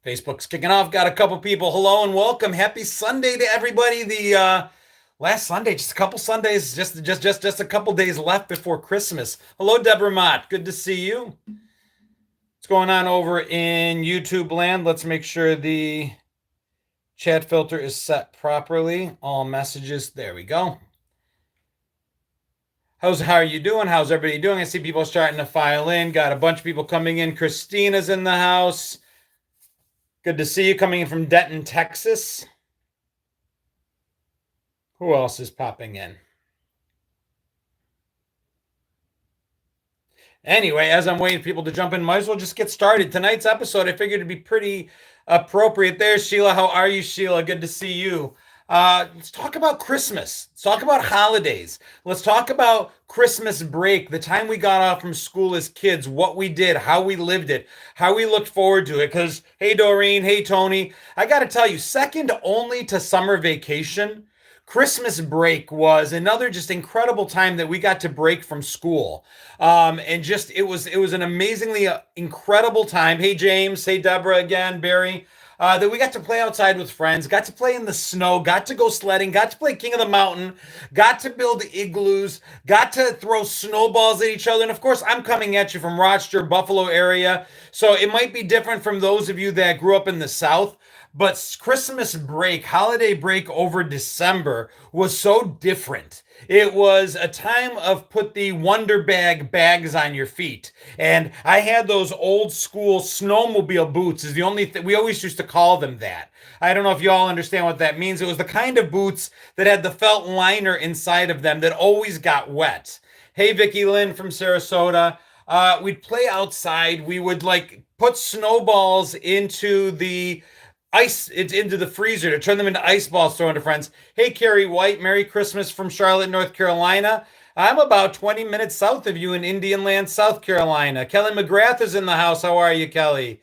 Facebook's kicking off. Got a couple people. Hello and welcome. Happy Sunday to everybody. The last Sunday, just a couple Sundays, just a couple days left before Christmas. Hello, Deborah Mott. Good to see you. What's going on over in YouTube land? Let's make sure the chat filter is set properly. All messages. There we go. How are you doing? How's everybody doing? I see people starting to file in. Got a bunch of people coming in. Christina's in the house. Good to see you, coming in from Denton, Texas. Who else is popping in? Anyway, as I'm waiting for people to jump in, might as well just get started. Tonight's episode, I figured it'd be pretty appropriate. There's Sheila. How are you, Sheila? Good to see you. Let's talk about Christmas. Let's talk about holidays. Let's talk about Christmas break, the time we got off from school as kids, what we did, how we lived it, how we looked forward to it. Because, hey, Doreen, hey, Tony, I got to tell you, second only to summer vacation, Christmas break was another just incredible time that we got to break from school. And just it was an amazingly incredible time. Hey, James. Hey, Deborah again, Barry. That we got to play outside with friends, got to play in the snow, got to go sledding, got to play King of the Mountain, got to build igloos, got to throw snowballs at each other. And of course, I'm coming at you from Rochester, Buffalo area. So it might be different from those of you that grew up in the South. But Christmas break, holiday break over December was so different. It was a time of put the Wonder Bag bags on your feet. And I had those old school snowmobile boots is the only thing we always used to call them that. I don't know if you all understand what that means. It was the kind of boots that had the felt liner inside of them that always got wet. Hey, Vicky Lynn from Sarasota. We'd play outside. We would put snowballs into the ice it's into the freezer to turn them into ice balls thrown to friends. Hey, Carrie White, Merry Christmas from Charlotte, North Carolina. I'm about 20 minutes south of you in Indian Land, South Carolina. Kelly McGrath is in the house. How are you, Kelly?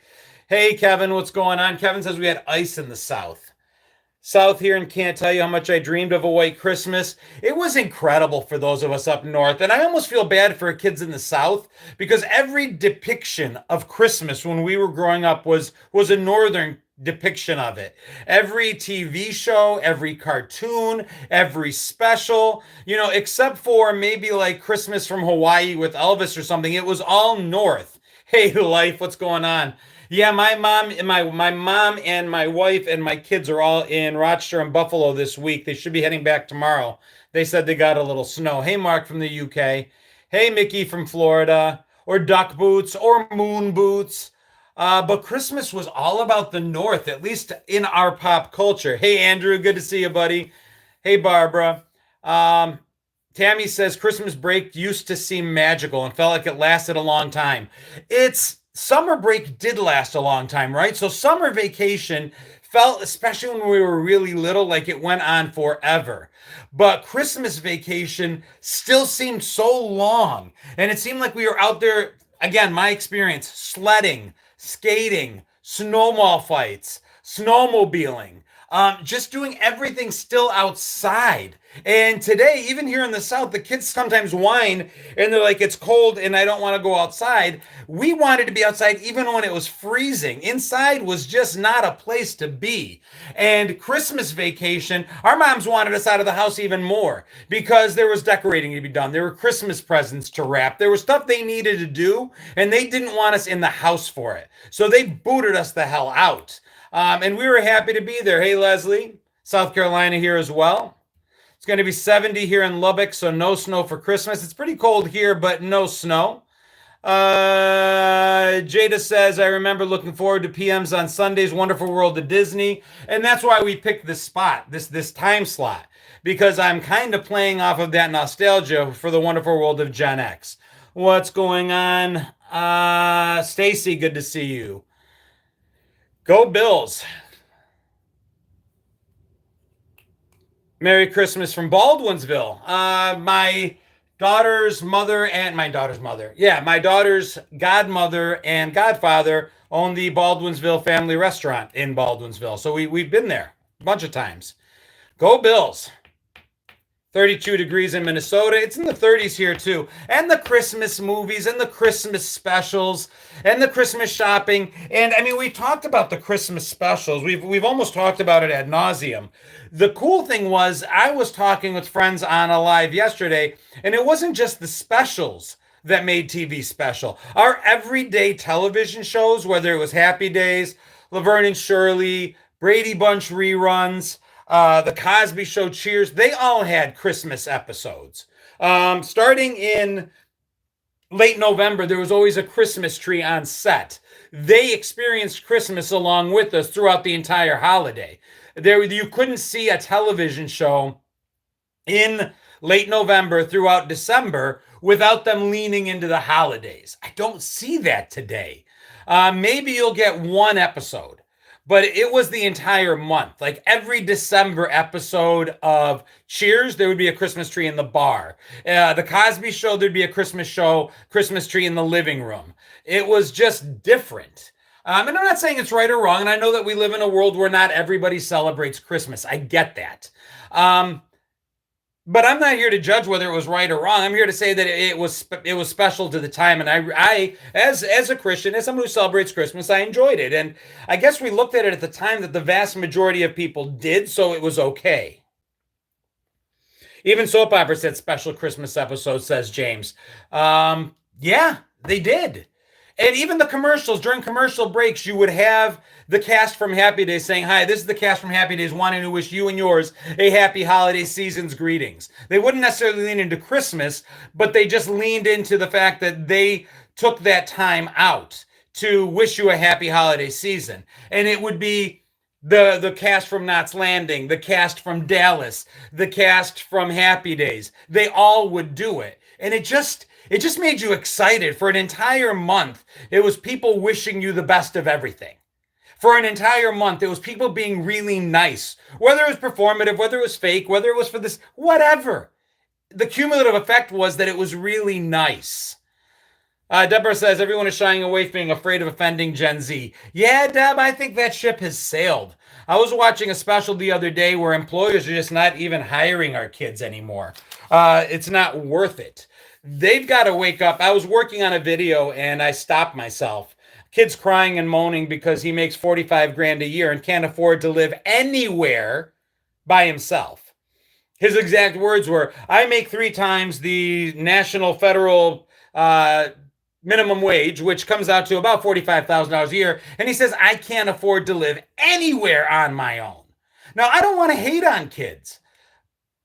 Hey, Kevin, what's going on? Kevin says we had ice in the south. South here, and can't tell you how much I dreamed of a white Christmas. It was incredible for those of us up north, and I almost feel bad for kids in the South because every depiction of Christmas when we were growing up was a northern depiction of it. Every TV show, every cartoon, every special, except for maybe like Christmas from Hawaii with Elvis or something, it was all north. Hey, life, what's going on? Yeah, my mom and my mom and my wife and my kids are all in Rochester and Buffalo this week. They should be heading back tomorrow. They said they got a little snow. Hey, Mark from the UK. Hey, Mickey from Florida, or duck boots or moon boots. But Christmas was all about the North, at least in our pop culture. Hey, Andrew, good to see you, buddy. Hey, Barbara. Tammy says Christmas break used to seem magical and felt like it lasted a long time. Summer break did last a long time, right? So summer vacation felt, especially when we were really little, like it went on forever. But Christmas vacation still seemed so long. And it seemed like we were out there, again, my experience, sledding, skating, snowball fights, snowmobiling, just doing everything still outside. And today, even here in the South, the kids sometimes whine and they're like, it's cold and I don't want to go outside. We wanted to be outside even when it was freezing. Inside was just not a place to be. And Christmas vacation, our moms wanted us out of the house even more because there was decorating to be done. There were Christmas presents to wrap. There was stuff they needed to do, and they didn't want us in the house for it. So they booted us the hell out. And we were happy to be there. Hey, Leslie, South Carolina here as well. It's going to be 70 here in Lubbock, so no snow for Christmas. It's pretty cold here, but no snow. Jada says, I remember looking forward to PMs on Sundays, Wonderful World of Disney. And that's why we picked this spot, this time slot, because I'm kind of playing off of that nostalgia for the Wonderful World of Gen X. What's going on? Stacy, good to see you. Go Bills. Merry Christmas from Baldwinsville. My daughter's godmother and godfather own the Baldwinsville family restaurant in Baldwinsville. So we've been there a bunch of times. Go Bills. 32 degrees in Minnesota. It's in the 30s here too. And the Christmas movies and the Christmas specials and the Christmas shopping. And I mean, we talked about the Christmas specials. We've almost talked about it ad nauseum. The cool thing was I was talking with friends on a live yesterday, and it wasn't just the specials that made TV special. Our everyday television shows, whether it was Happy Days, Laverne and Shirley, Brady Bunch reruns, the Cosby Show, Cheers, they all had Christmas episodes. Starting in late November, there was always a Christmas tree on set. They experienced Christmas along with us throughout the entire holiday. You couldn't see a television show in late November throughout December without them leaning into the holidays. I don't see that today. Maybe you'll get one episode, but it was the entire month. Like every December episode of Cheers, there would be a Christmas tree in the bar. The Cosby Show, there'd be a Christmas tree in the living room. It was just different. And I'm not saying it's right or wrong. And I know that we live in a world where not everybody celebrates Christmas. I get that. But I'm not here to judge whether it was right or wrong. I'm here to say that it was special to the time. And I as a Christian, as someone who celebrates Christmas, I enjoyed it. And I guess we looked at it at the time that the vast majority of people did, so it was okay. Even soap operas had special Christmas episodes, says James. Yeah, they did. And even the commercials, during commercial breaks, you would have the cast from Happy Days saying, "Hi, this is the cast from Happy Days wanting to wish you and yours a happy holiday season's greetings." They wouldn't necessarily lean into Christmas, but they just leaned into the fact that they took that time out to wish you a happy holiday season. And it would be the cast from Knots Landing, the cast from Dallas, the cast from Happy Days. They all would do it. And it just made you excited for an entire month. It was people wishing you the best of everything. For an entire month, it was people being really nice, whether it was performative, whether it was fake, whether it was for this, whatever. The cumulative effect was that it was really nice. Deborah says, everyone is shying away from being afraid of offending Gen Z. Yeah, Deb, I think that ship has sailed. I was watching a special the other day where employers are just not even hiring our kids anymore. It's not worth it. They've got to wake up. I was working on a video and I stopped myself. Kid's crying and moaning because he makes 45 grand a year and can't afford to live anywhere by himself. His exact words were, "I make 3 times the national federal minimum wage, which comes out to about $45,000 a year." And he says, "I can't afford to live anywhere on my own." Now, I don't want to hate on kids,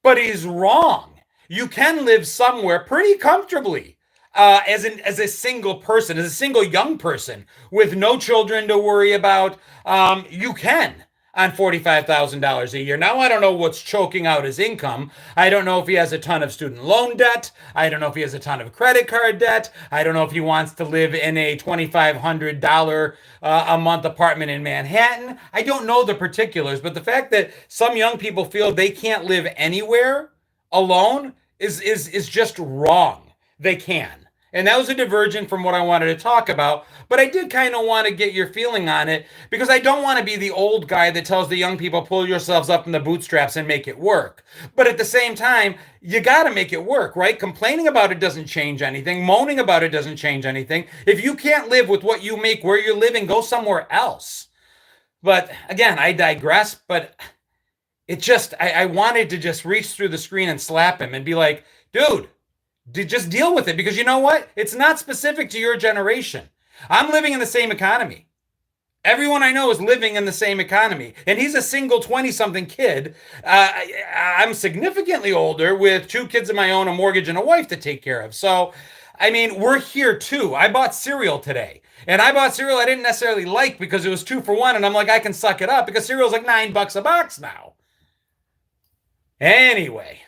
but he's wrong. You can live somewhere pretty comfortably as a single person, as a single young person with no children to worry about. You can on $45,000 a year. Now, I don't know what's choking out his income. I don't know if he has a ton of student loan debt. I don't know if he has a ton of credit card debt. I don't know if he wants to live in a $2,500 a month apartment in Manhattan. I don't know the particulars, but the fact that some young people feel they can't live anywhere alone is just wrong. They can. And that was a diversion from what I wanted to talk about. But I did kind of want to get your feeling on it because I don't want to be the old guy that tells the young people, pull yourselves up in the bootstraps and make it work. But at the same time, you got to make it work, right? Complaining about it doesn't change anything. Moaning about it doesn't change anything. If you can't live with what you make where you're living, go somewhere else. But again, I digress. But I wanted to just reach through the screen and slap him and be like, dude, just deal with it. Because you know what? It's not specific to your generation. I'm living in the same economy. Everyone I know is living in the same economy. And he's a single 20-something kid. I'm significantly older with 2 kids of my own, a mortgage, and a wife to take care of. So, I mean, we're here too. I bought cereal today. And I bought cereal I didn't necessarily like because it was 2 for $1. And I'm like, I can suck it up because cereal's like $9 a box now. Anyway,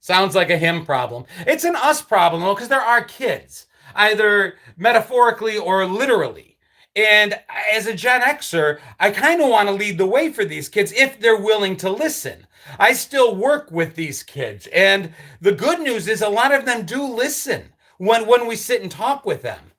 sounds like a him problem. It's an us problem, though, because there are kids, either metaphorically or literally. And as a Gen Xer, I kind of want to lead the way for these kids if they're willing to listen. I still work with these kids. And the good news is a lot of them do listen when we sit and talk with them.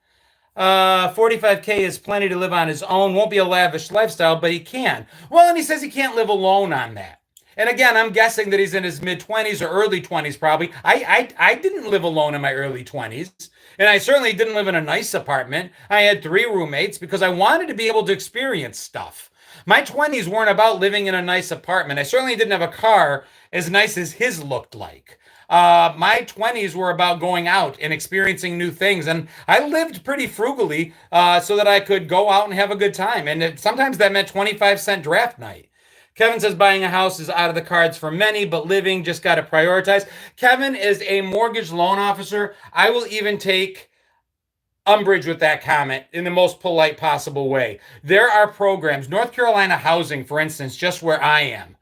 45K is plenty to live on his own. Won't be a lavish lifestyle, but he can. Well, and he says he can't live alone on that. And again, I'm guessing that he's in his mid 20s or early 20s, probably. I didn't live alone in my early 20s. And I certainly didn't live in a nice apartment. I had three roommates because I wanted to be able to experience stuff. My 20s weren't about living in a nice apartment. I certainly didn't have a car as nice as his looked like. My 20s were about going out and experiencing new things. And I lived pretty frugally so that I could go out and have a good time. And sometimes that meant 25-cent draft night. Kevin says buying a house is out of the cards for many, but living just got to prioritize. Kevin is a mortgage loan officer. I will even take umbrage with that comment in the most polite possible way. There are programs, North Carolina Housing, for instance, just where I am,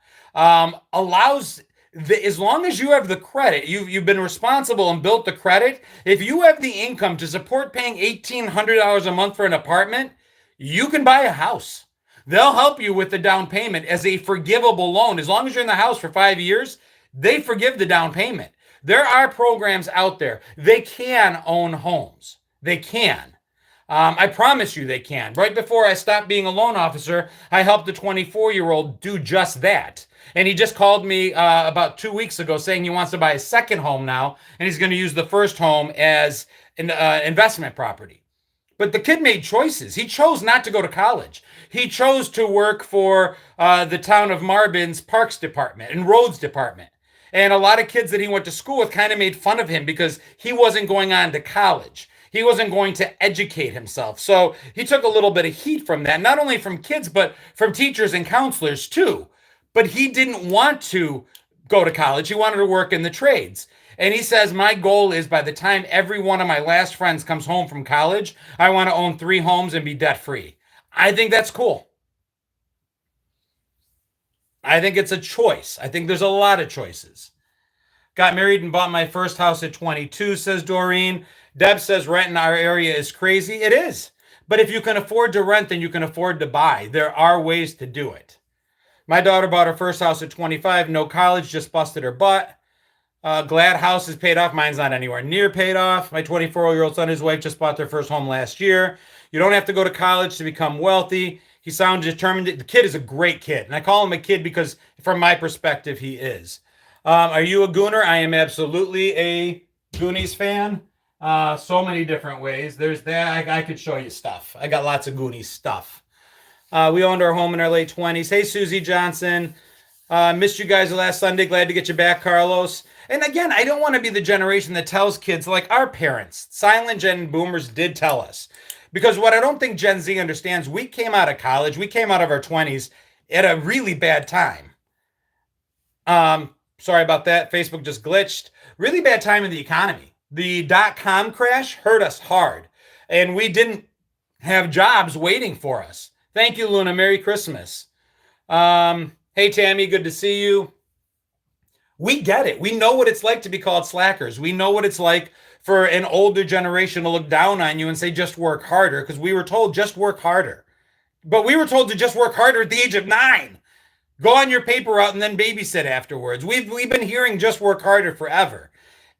allows as long as you have the credit, you've been responsible and built the credit. If you have the income to support paying $1,800 a month for an apartment, you can buy a house. They'll help you with the down payment as a forgivable loan. As long as you're in the house for 5 years, they forgive the down payment. There are programs out there. They can own homes. They can. I promise you they can. Right before I stopped being a loan officer, I helped a 24-year-old do just that. And he just called me about 2 weeks ago saying he wants to buy a second home now, and he's going to use the first home as an investment property. But the kid made choices. He chose not to go to college. He chose to work for the town of Marvin's Parks Department and Roads Department. And a lot of kids that he went to school with kind of made fun of him because he wasn't going on to college. He wasn't going to educate himself. So he took a little bit of heat from that, not only from kids, but from teachers and counselors too. But he didn't want to go to college. He wanted to work in the trades. And he says, my goal is by the time every one of my last friends comes home from college, I want to own 3 homes and be debt free. I think that's cool. I think it's a choice. I think there's a lot of choices. Got married and bought my first house at 22, says Doreen. Deb says rent in our area is crazy. It is. But if you can afford to rent, then you can afford to buy. There are ways to do it. My daughter bought her first house at 25, no college, just busted her butt. Glad house is paid off. Mine's not anywhere near paid off. My 24-year-old son and his wife just bought their first home last year. You don't have to go to college to become wealthy. He sounds determined. The kid is a great kid. And I call him a kid because from my perspective, he is. Are you a Gooner? I am absolutely a Goonies fan. So many different ways. There's that. I could show you stuff. I got lots of Goonies stuff. We owned our home in our late 20s. Hey, Susie Johnson. Missed you guys last Sunday. Glad to get you back, Carlos. And again, I don't want to be the generation that tells kids like our parents, silent Gen boomers did tell us. Because what I don't think Gen Z understands, we came out of college, we came out of our 20s at a really bad time. Sorry about that. Facebook just glitched. Really bad time in the economy. The dot-com crash hurt us hard. And we didn't have jobs waiting for us. Thank you, Luna. Merry Christmas. Hey, Tammy, good to see you. We get it. We know what it's like to be called slackers. We know what it's like for an older generation to look down on you and say, just work harder, because we were told just work harder. But we were told to just work harder at the age of 9. Go on your paper route and then babysit afterwards. We've been hearing just work harder forever.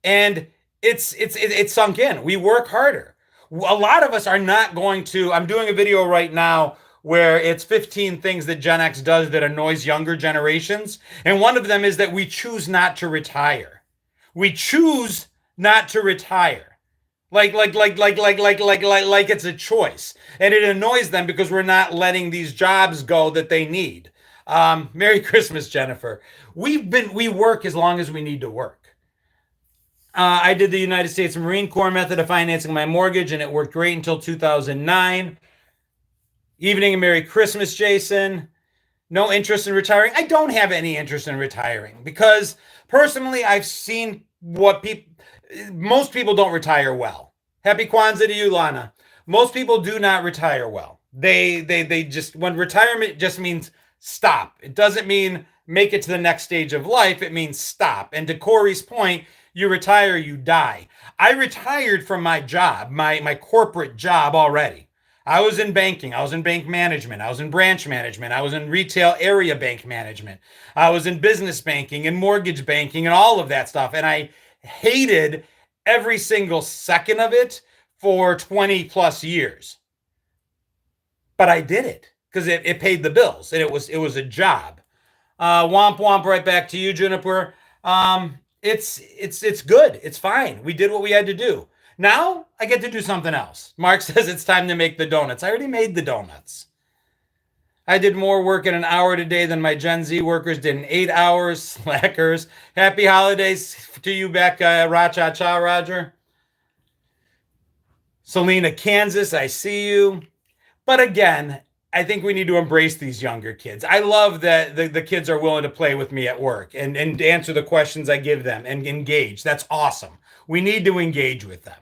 And it's sunk in. We work harder. A lot of us are not going to, I'm doing a video right now where it's 15 things that Gen X does that annoys younger generations. And one of them is that we choose not to retire. We choose not to retire. Like it's a choice. And it annoys them because we're not letting these jobs go that they need. Merry Christmas, Jennifer. We work as long as we need to work. I did the United States Marine Corps method of financing my mortgage, and it worked great until 2009. Evening and Merry Christmas, Jason. No interest in retiring. I don't have any interest in retiring because personally, I've seen what most people don't retire well. Happy Kwanzaa to you, Lana. Most people do not retire well. They just, when retirement just means stop. It doesn't mean make it to the next stage of life. It means stop. And to Corey's point, you retire, you die. I retired from my job, my corporate job already. I was in banking. I was in bank management. I was in branch management. I was in retail area bank management. I was in business banking and mortgage banking and all of that stuff. And I hated every single second of it for 20 plus years. But I did it because it paid the bills and it was a job. Womp womp right back to you, Juniper. It's good. It's fine. We did what we had to do. Now I get to do something else. Mark says it's time to make the donuts. I already made the donuts. I did more work in an hour today than my Gen Z workers did in 8 hours. Slackers. Happy holidays to you back, Cha Cha, Roger. Selena, Kansas, I see you. But again, I think we need to embrace these younger kids. I love that the kids are willing to play with me at work and answer the questions I give them and engage. That's awesome. We need to engage with them.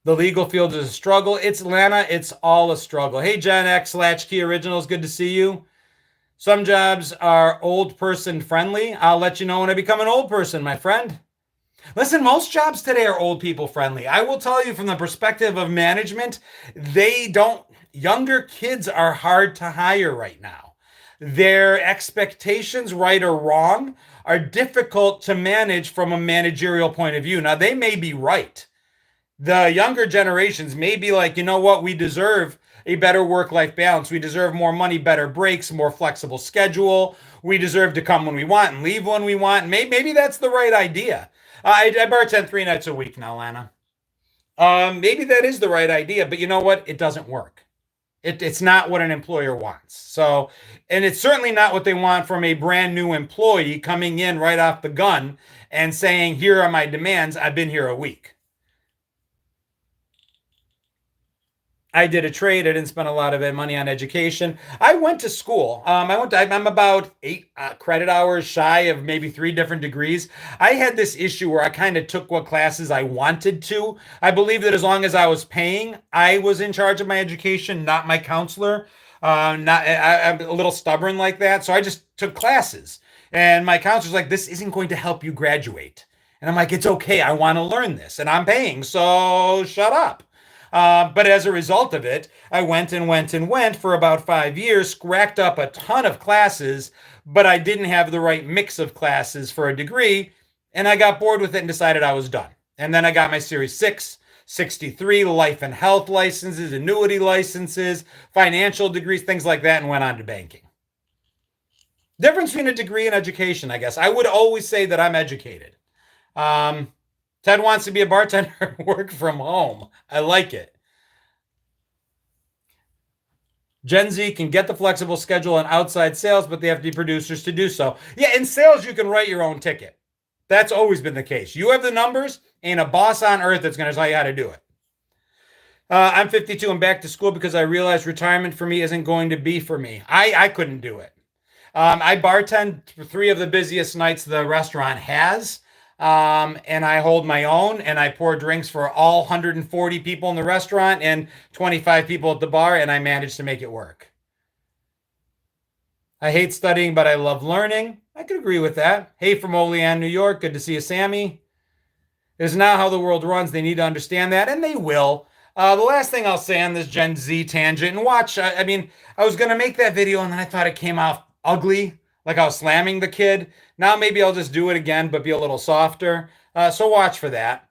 The legal field is a struggle. It's Lana, it's all a struggle. Hey, Gen X Latchkey Originals, good to see you. Some jobs are old person friendly. I'll let you know when I become an old person, my friend. Listen, most jobs today are old people friendly. I will tell you from the perspective of management, younger kids are hard to hire right now. Their expectations, right or wrong, are difficult to manage from a managerial point of view. Now, they may be right. The younger generations may be like, you know what, we deserve a better work-life balance. We deserve more money, better breaks, more flexible schedule. We deserve to come when we want and leave when we want. Maybe that's the right idea. I bartend 3 nights a week now, Lana. Maybe that is the right idea, but you know what? It doesn't work. It's not what an employer wants. So, and it's certainly not what they want from a brand new employee coming in right off the gun and saying, here are my demands. I've been here a week. I did a trade. I didn't spend a lot of money on education. I went to school. I'm about 8 credit hours shy of maybe 3 different degrees. I had this issue where I kind of took what classes I wanted to. I believe that as long as I was paying, I was in charge of my education, not my counselor. I'm a little stubborn like that. So I just took classes. And my counselor's like, this isn't going to help you graduate. And I'm like, it's okay. I want to learn this and I'm paying. So shut up. But as a result of it, I went and went and went for about 5 years, racked up a ton of classes, but I didn't have the right mix of classes for a degree. And I got bored with it and decided I was done. And then I got my Series 6, 63 life and health licenses, annuity licenses, financial degrees, things like that, and went on to banking. Difference between a degree and education, I guess. I would always say that I'm educated. Ted wants to be a bartender and work from home. I like it. Gen Z can get the flexible schedule and outside sales, but they have to be producers to do so. Yeah, in sales, you can write your own ticket. That's always been the case. You have the numbers, ain't a boss on earth that's going to tell you how to do it. I'm 52 and back to school because I realized retirement for me isn't going to be for me. I couldn't do it. I bartend 3 of the busiest nights the restaurant has. And I hold my own and I pour drinks for all 140 people in the restaurant and 25 people at the bar, and I manage to make it work. I hate studying, but I love learning. I could agree with that. Hey, from Olean, New York. Good to see you, Sammy. It is now how the world runs. They need to understand that, and they will. The last thing I'll say on this Gen Z tangent, and watch, I was going to make that video, and then I thought it came off ugly, like I was slamming the kid. Now maybe I'll just do it again, but be a little softer. So watch for that.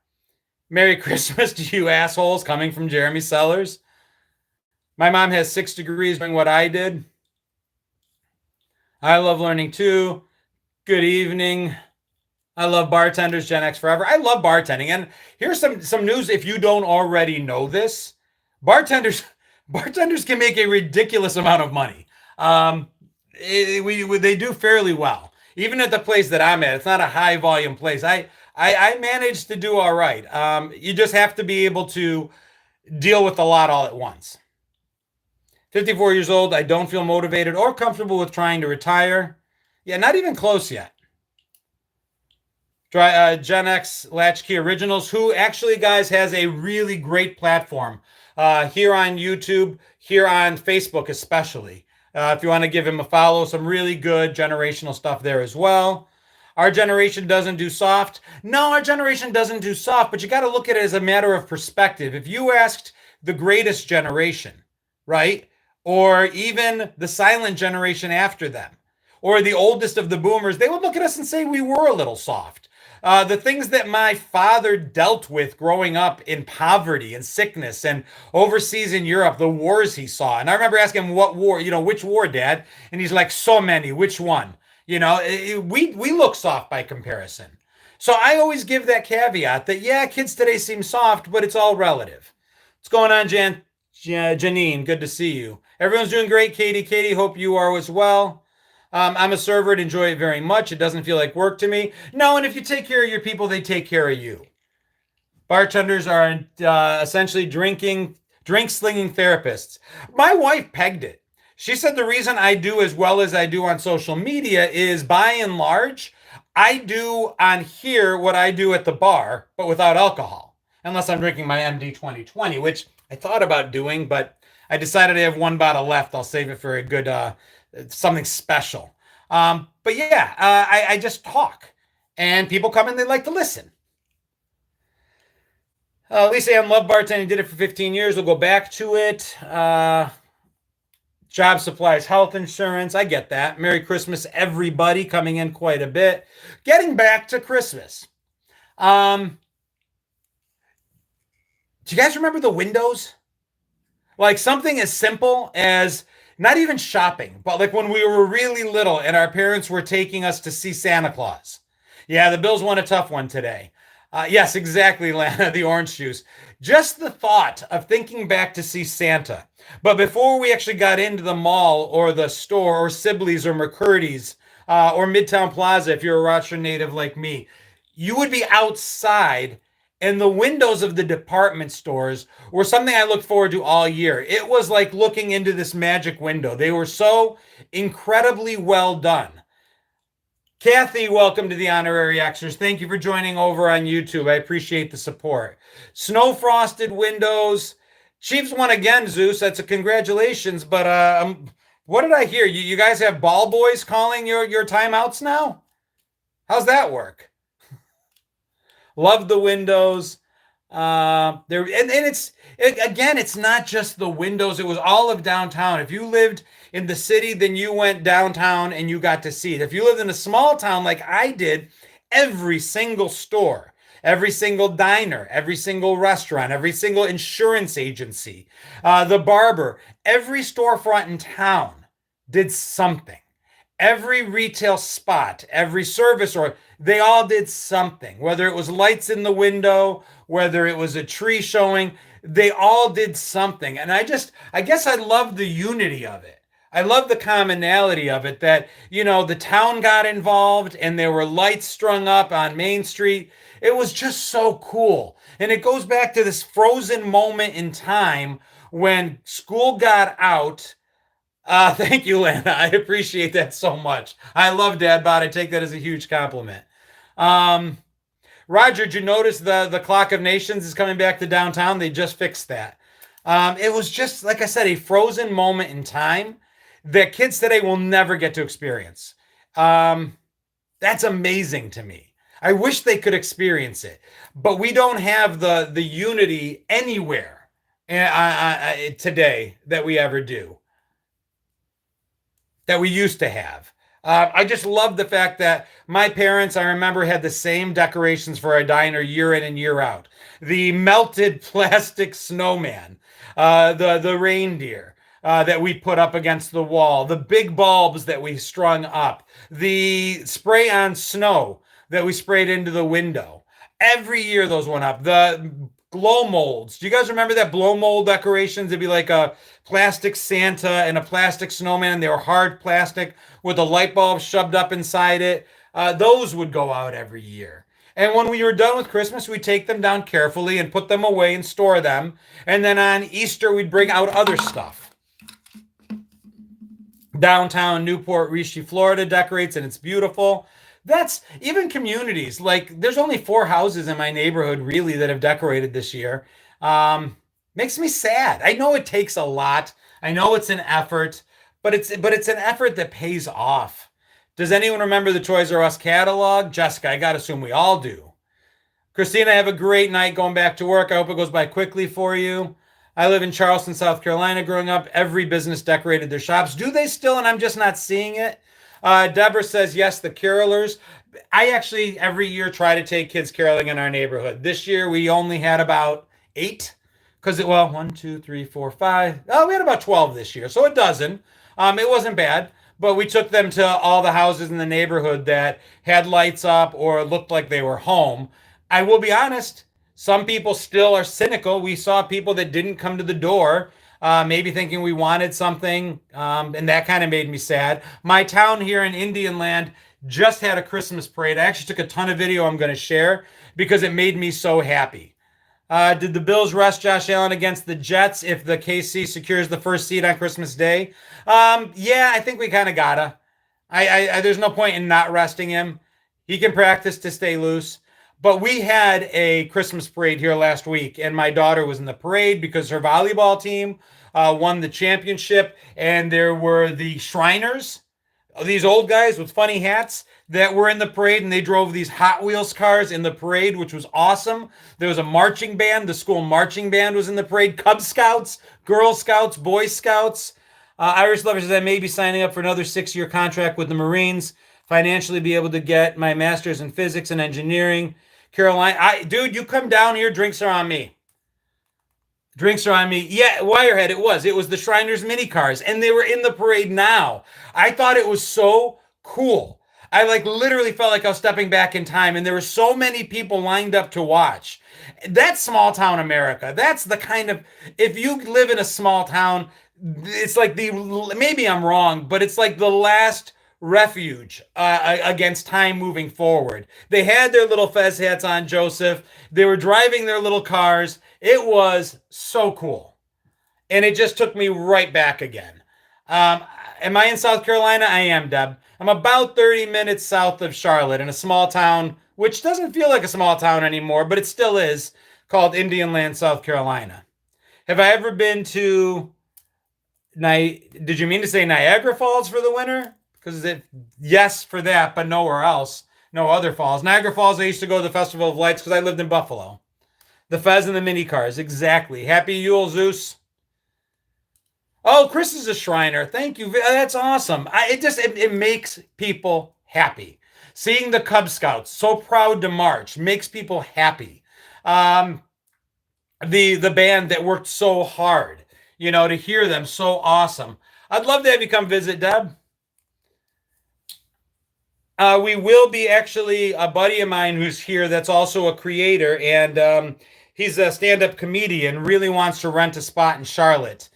Merry Christmas to you assholes, coming from Jeremy Sellers. My mom has 6 degrees doing what I did. I love learning too. Good evening. I love bartenders, Gen X forever. I love bartending. And here's some news if you don't already know this. Bartenders can make a ridiculous amount of money. They do fairly well. Even at the place that I'm at, it's not a high volume place. I managed to do all right. You just have to be able to deal with a lot all at once. 54 years old. I don't feel motivated or comfortable with trying to retire. Yeah, not even close yet. Gen X Latchkey Originals, who actually, guys, has a really great platform here on YouTube, here on Facebook especially. If you want to give him a follow, some really good generational stuff there as well. Our generation doesn't do soft. No, our generation doesn't do soft, but you got to look at it as a matter of perspective. If you asked the greatest generation, right, or even the silent generation after them, or the oldest of the boomers, they would look at us and say we were a little soft. The things that my father dealt with growing up in poverty and sickness and overseas in Europe, the wars he saw. And I remember asking him, what war, which war, Dad? And he's like, so many, which one? We look soft by comparison. So I always give that caveat that, yeah, kids today seem soft, but it's all relative. What's going on, Janine? Good to see you. Everyone's doing great, Katie. Katie, hope you are as well. I'm a server and enjoy it very much. It doesn't feel like work to me. No, and if you take care of your people, they take care of you. Bartenders are essentially drink slinging therapists. My wife pegged it. She said the reason I do as well as I do on social media is by and large, I do on here what I do at the bar, but without alcohol, unless I'm drinking my MD 2020, which I thought about doing, but I decided I have one bottle left. I'll save it for a good something special. But yeah, I just talk, and people come in, they like to listen. Lisa Ann loved bartending, did it for 15 years. We'll go back to it. Job supplies, health insurance. I get that. Merry Christmas, everybody, coming in quite a bit. Getting back to Christmas. Do you guys remember the windows? Like something as simple as not even shopping, but like when we were really little and our parents were taking us to see Santa Claus. Yeah, the Bills won a tough one today. Yes, exactly, Lana, the orange juice. Just the thought of thinking back to see Santa. But before we actually got into the mall or the store or Sibley's or McCurdy's or Midtown Plaza, if you're a Rochester native like me, you would be outside and the windows of the department stores were something I looked forward to all year. It was like looking into this magic window. They were so incredibly well done. Kathy, welcome to the Honorary Xers. Thank you for joining over on YouTube. I appreciate the support. Snow frosted windows. Chiefs won again, Zeus. That's a congratulations. But what did I hear? You guys have ball boys calling your timeouts now? How's that work? Love the windows. It's not just the windows. It was all of downtown. If you lived in the city, then you went downtown and you got to see it. If you lived in a small town like I did, every single store, every single diner, every single restaurant, every single insurance agency, the barber, every storefront in town did something. Every retail spot, every service, or they all did something, whether it was lights in the window, whether it was a tree showing, they all did something. And I guess I love the unity of it. I love the commonality of it that, the town got involved and there were lights strung up on Main Street. It was just so cool. And it goes back to this frozen moment in time when school got out. Thank you, Lana. I appreciate that so much. I love Dad Bod. I take that as a huge compliment. Roger, did you notice the Clock of Nations is coming back to downtown? They just fixed that. It was just, like I said, a frozen moment in time that kids today will never get to experience. That's amazing to me. I wish they could experience it, but we don't have the unity anywhere today that we ever do, that we used to have. I just love the fact that my parents, I remember, had the same decorations for our diner year in and year out. The melted plastic snowman, the reindeer that we put up against the wall, the big bulbs that we strung up, the spray on snow that we sprayed into the window. Every year those went up. The glow molds. Do you guys remember that blow mold decorations? It'd be like a plastic Santa and a plastic snowman. They were hard plastic with a light bulb shoved up inside it. Those would go out every year. And when we were done with Christmas, we'd take them down carefully and put them away and store them. And then on Easter, we'd bring out other stuff. Downtown Newport Richey, Florida decorates, and it's beautiful. That's even communities. Like, there's only 4 houses in my neighborhood really that have decorated this year. Makes me sad. I know it takes a lot. I know it's an effort, but it's an effort that pays off. Does anyone remember the Toys R Us catalog? Jessica, I gotta assume we all do. Christina, have a great night going back to work. I hope it goes by quickly for you. I live in Charleston, South Carolina. Growing up, every business decorated their shops. Do they still? And I'm just not seeing it. Deborah says, yes, the carolers. I actually every year try to take kids caroling in our neighborhood. This year we only had about eight because well, one, two, three, four, five. Oh, we had about 12 this year, so a dozen. It wasn't bad, but we took them to all the houses in the neighborhood that had lights up or looked like they were home. I will be honest, some people still are cynical. We saw people that didn't come to the door, maybe thinking we wanted something, and that kind of made me sad. My town here in Indian Land just had a Christmas parade. I actually took a ton of video I'm going to share because it made me so happy. Did the Bills rest Josh Allen against the Jets if the KC secures the first seed on Christmas Day? Yeah, I think we kind of gotta. There's no point in not resting him. He can practice to stay loose. But we had a Christmas parade here last week, and my daughter was in the parade because her volleyball team won the championship, and there were the Shriners, these old guys with funny hats that were in the parade, and they drove these Hot Wheels cars in the parade, which was awesome. There was a marching band. The school marching band was in the parade. Cub Scouts, Girl Scouts, Boy Scouts. Irish Lovers says I may be signing up for another 6-year contract with the Marines. Financially be able to get my master's in physics and engineering. Caroline, dude, you come down here. Drinks are on me. Drinks are on me. Yeah, Wirehead, it was. It was the Shriners mini cars, and they were in the parade now. I thought it was so cool. I like literally felt like I was stepping back in time, and there were so many people lined up to watch. That's small town America. That's the kind of, if you live in a small town, it's like maybe I'm wrong, but it's like the last refuge against time moving forward. They had their little fez hats on, Joseph. They were driving their little cars. It was so cool. And it just took me right back again. Am I in South Carolina? I am, Deb. I'm about 30 minutes south of Charlotte in a small town, which doesn't feel like a small town anymore, but it still is, called Indian Land, South Carolina. Have I ever been to did you mean to say Niagara Falls for the winter? Because yes, for that, but nowhere else. No other falls. Niagara Falls, I used to go to the Festival of Lights because I lived in Buffalo. The Fez and the mini cars, exactly. Happy Yule, Zeus. Oh, Chris is a Shriner. Thank you. That's awesome. It makes people happy. Seeing the Cub Scouts so proud to march makes people happy. The band that worked so hard, to hear them, so awesome. I'd love to have you come visit, Deb. We will be actually a buddy of mine who's here that's also a creator, and he's a stand-up comedian, really wants to rent a spot in Charlotte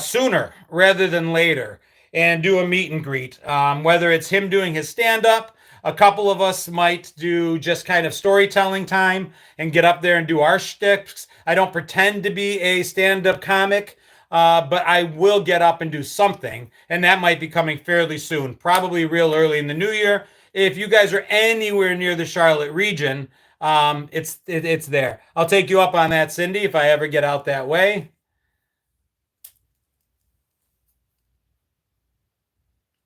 sooner rather than later and do a meet and greet. Whether it's him doing his stand-up, a couple of us might do just kind of storytelling time and get up there and do our shticks. I don't pretend to be a stand-up comic, but I will get up and do something, and that might be coming fairly soon, probably real early in the new year. If you guys are anywhere near the Charlotte region, it's there. I'll take you up on that, Cindy, if I ever get out that way.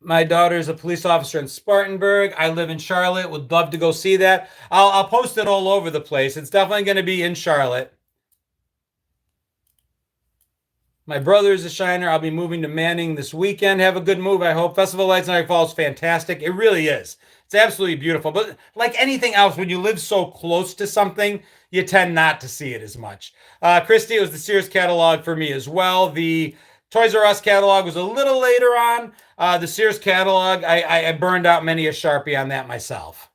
My daughter's a police officer in Spartanburg. I live in Charlotte. Would love to go see that. I'll post it all over the place. It's definitely going to be in Charlotte. My brother is a Shiner. I'll be moving to Manning this weekend. Have a good move, I hope. Festival Lights Niagara Falls, fantastic. It really is. It's absolutely beautiful. But like anything else, when you live so close to something, you tend not to see it as much. Christy, it was the Sears catalog for me as well. The Toys R Us catalog was a little later on. The Sears catalog, I burned out many a Sharpie on that myself.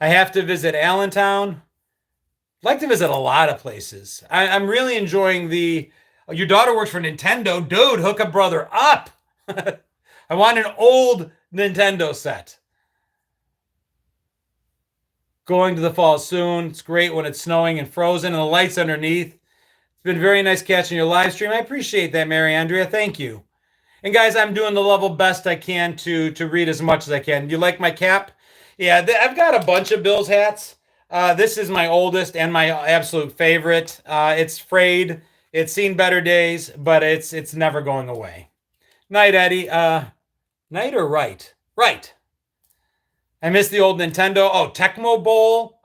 I have to visit Allentown. I'd like to visit a lot of places. I'm really enjoying your daughter works for Nintendo. Dude, hook a brother up. I want an old Nintendo set. Going to the fall soon. It's great when it's snowing and frozen and the lights underneath. It's been very nice catching your live stream. I appreciate that, Mary Andrea. Thank you. And guys, I'm doing the level best I can to read as much as I can. You like my cap? Yeah, I've got a bunch of Bills hats. This is my oldest and my absolute favorite. It's frayed. It's seen better days, but it's never going away. Night, Eddie. Night or right? Right. I miss the old Nintendo. Oh, Tecmo Bowl.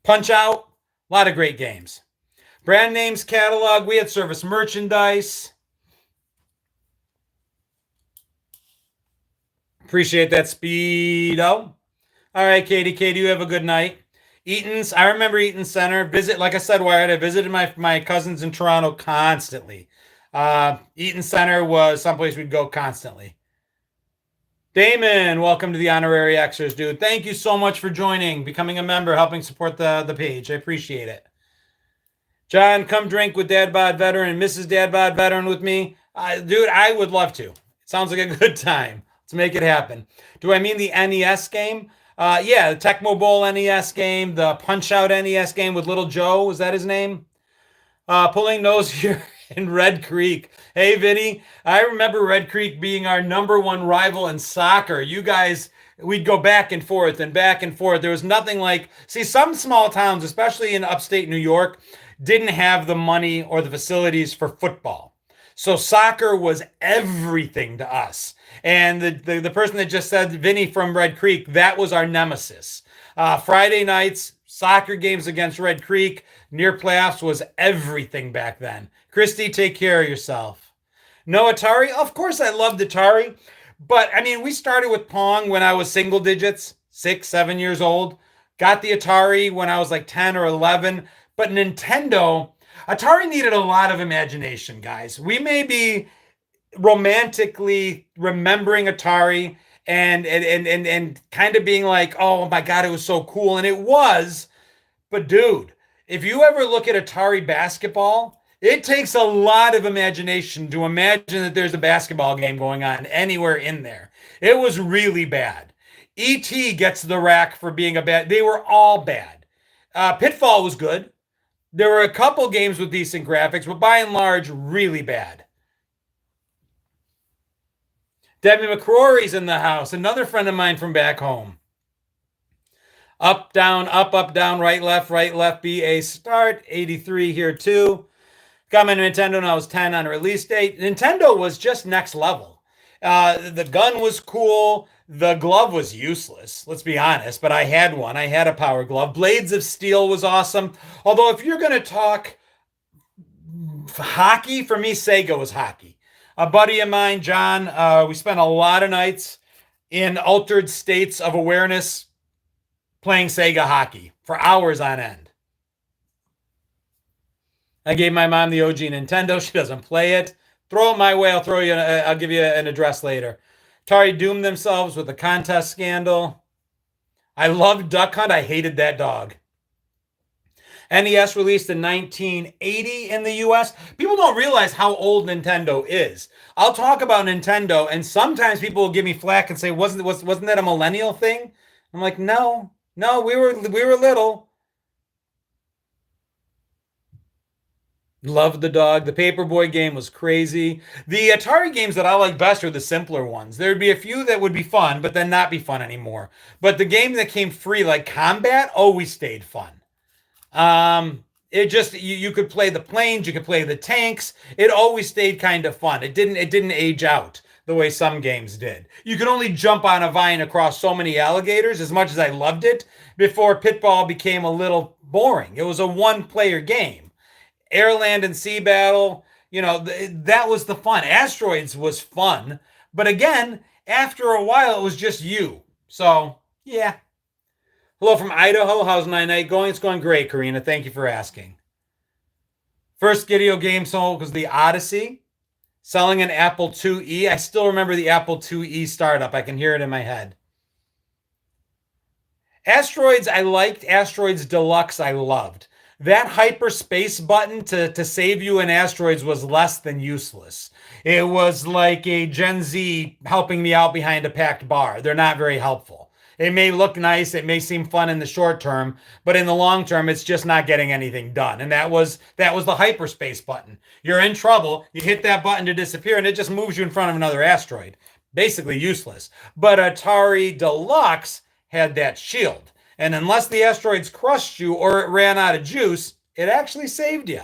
Punch Out. A lot of great games. Brand names catalog. We had service merchandise. Appreciate that, Speedo. All right, Katie. Katie, you have a good night. Eaton's. I remember Eaton Center. Visit, like I said, Wired. I visited my cousins in Toronto constantly. Eaton Center was someplace we'd go constantly. Damon, welcome to the Honorary Xers, dude. Thank you so much for joining, becoming a member, helping support the page. I appreciate it. John, come drink with Dad Bod Veteran and Mrs. Dad Bod Veteran with me. Dude, I would love to. It sounds like a good time. Let's make it happen. Do I mean the NES game? Yeah, the Tecmo Bowl NES game, the Punch Out NES game with Little Joe. Was that his name? Pulling nose here in Red Creek. Hey, Vinny, I remember Red Creek being our number one rival in soccer. You guys, we'd go back and forth and back and forth. There was nothing like, see, some small towns, especially in upstate New York, didn't have the money or the facilities for football. So soccer was everything to us. And the person that just said, Vinny from Red Creek, that was our nemesis. Friday nights, soccer games against Red Creek, near playoffs was everything back then. Christy, take care of yourself. No Atari? Of course I loved Atari. But, I mean, we started with Pong when I was single digits, 6, 7 years old. Got the Atari when I was like 10 or 11. But Atari needed a lot of imagination, guys. We may be romantically remembering Atari and kind of being like, oh my God, it was so cool. And it was. But dude, if you ever look at Atari basketball, it takes a lot of imagination to imagine that there's a basketball game going on anywhere in there. It was really bad. E.T. gets the rack for being a bad. They were all bad. Pitfall was good. There were a couple games with decent graphics, but by and large, really bad. Debbie McCrory's in the house, another friend of mine from back home. Up, down, right, left, B, A, start. 83 here too. Got my Nintendo when I was 10 on a release date. Nintendo was just next level. The gun was cool. The glove was useless, let's be honest, but I had one. I had a power glove. Blades of Steel was awesome. Although if you're going to talk hockey, for me, Sega was hockey. A buddy of mine, John, we spent a lot of nights in altered states of awareness playing Sega hockey for hours on end. I gave my mom the OG Nintendo. She doesn't play it. Throw it my way. I'll give you an address later. Atari doomed themselves with a contest scandal. I loved Duck Hunt. I hated that dog. NES released in 1980 in the US. People don't realize how old Nintendo is. I'll talk about Nintendo, and sometimes people will give me flack and say, wasn't that a millennial thing? I'm like, no, we were little. Loved the dog. The Paperboy game was crazy. The Atari games that I like best are the simpler ones. There'd be a few that would be fun, but then not be fun anymore. But the game that came free, like Combat, always stayed fun. It just, you could play the planes, you could play the tanks. It always stayed kind of fun. It didn't age out the way some games did. You could only jump on a vine across so many alligators, as much as I loved it, before Pitball became a little boring. It was a one-player game. Air, Land, and Sea Battle, that was the fun. Asteroids was fun. But again, after a while, it was just you. So, yeah. Hello from Idaho. How's my night going? It's going great, Karina. Thank you for asking. First video game sold was the Odyssey. Selling an Apple IIe. I still remember the Apple IIe startup. I can hear it in my head. Asteroids, I liked. Asteroids Deluxe, I loved. That hyperspace button to save you in asteroids was less than useless. It was like a Gen Z helping me out behind a packed bar. They're not very helpful. It may look nice, it may seem fun in the short term, but in the long term, it's just not getting anything done. And that was the hyperspace button. You're in trouble, you hit that button to disappear, and it just moves you in front of another asteroid. Basically useless. But Atari Deluxe had that shield. And unless the asteroids crushed you or it ran out of juice, it actually saved you.